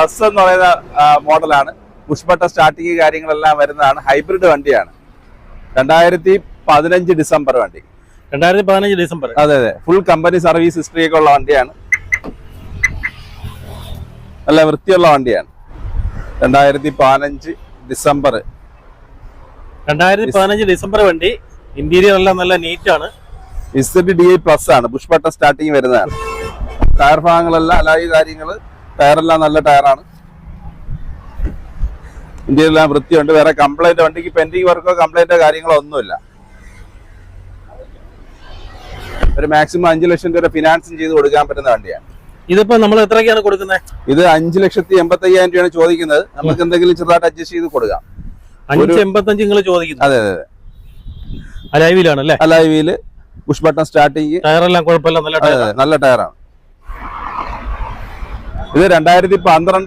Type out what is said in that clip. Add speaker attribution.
Speaker 1: Plus എന്ന് പറയുന്ന മോഡലാണ്. പുഷ് ബട്ടൺ സ്റ്റാർട്ടിങ് കാര്യങ്ങളെല്ലാം വരുന്നതാണ്. ഹൈബ്രിഡ് വണ്ടിയാണ്. 2015 ഡിസംബർ വണ്ടി.
Speaker 2: 2015 ഡിസംബർ.
Speaker 1: അതെ. ഫുൾ കമ്പനി സർവീസ് ഹിസ്റ്ററി ഒക്കെ ഉള്ള വണ്ടിയാണ്. നല്ല വൃത്തിയുള്ള വണ്ടിയാണ്. 2015 ഡിസംബർ.
Speaker 2: 2015 ഡിസംബർ വണ്ടി. ഇന്റീരിയർ എല്ലാം നല്ല നീറ്റ് ആണ്.
Speaker 1: ZDI പ്ലസ് ആണ്. പുഷ് ബട്ടൺ സ്റ്റാർട്ടിങ് വരുന്നതാണ്. ടയർ ഭാഗങ്ങളെല്ലാം അലായി കാര്യങ്ങൾ, ടയറെല്ലാം നല്ല ടയറാണ്. ഇന്ത്യയിലെല്ലാം വൃത്തിയുണ്ട്. വേറെ കംപ്ലൈന്റ്, വണ്ടിക്ക് പെൻഡിങ് വർക്കോ കംപ്ലൈന്റോ കാര്യങ്ങളോ ഒന്നുമില്ല. ഒരു മാക്സിമം 5 ലക്ഷം രൂപ ഫിനാൻസും ചെയ്ത് കൊടുക്കാൻ പറ്റുന്ന വണ്ടിയാണ്.
Speaker 2: ഇതിപ്പോ നമ്മൾ എത്രയ്ക്കാണ് കൊടുക്കുന്നത്?
Speaker 1: ഇത് 5,85,000 രൂപയാണ് ചോദിക്കുന്നത്. നമുക്ക് എന്തെങ്കിലും ചെറുതായിട്ട് അഡ്ജസ്റ്റ് ചെയ്ത് കൊടുക്കാം.
Speaker 2: 5,85 നിങ്ങൾ ചോദിക്കുന്നു?
Speaker 1: അതെ.
Speaker 2: അലൈവിലാണല്ലേ?
Speaker 1: അലൈവില് പുഷ് ബട്ടൺ സ്റ്റാർട്ടിങ്.
Speaker 2: ടയറെല്ലാം കുഴപ്പമില്ല, നല്ല
Speaker 1: ടയറാണ്. ഇത് 2012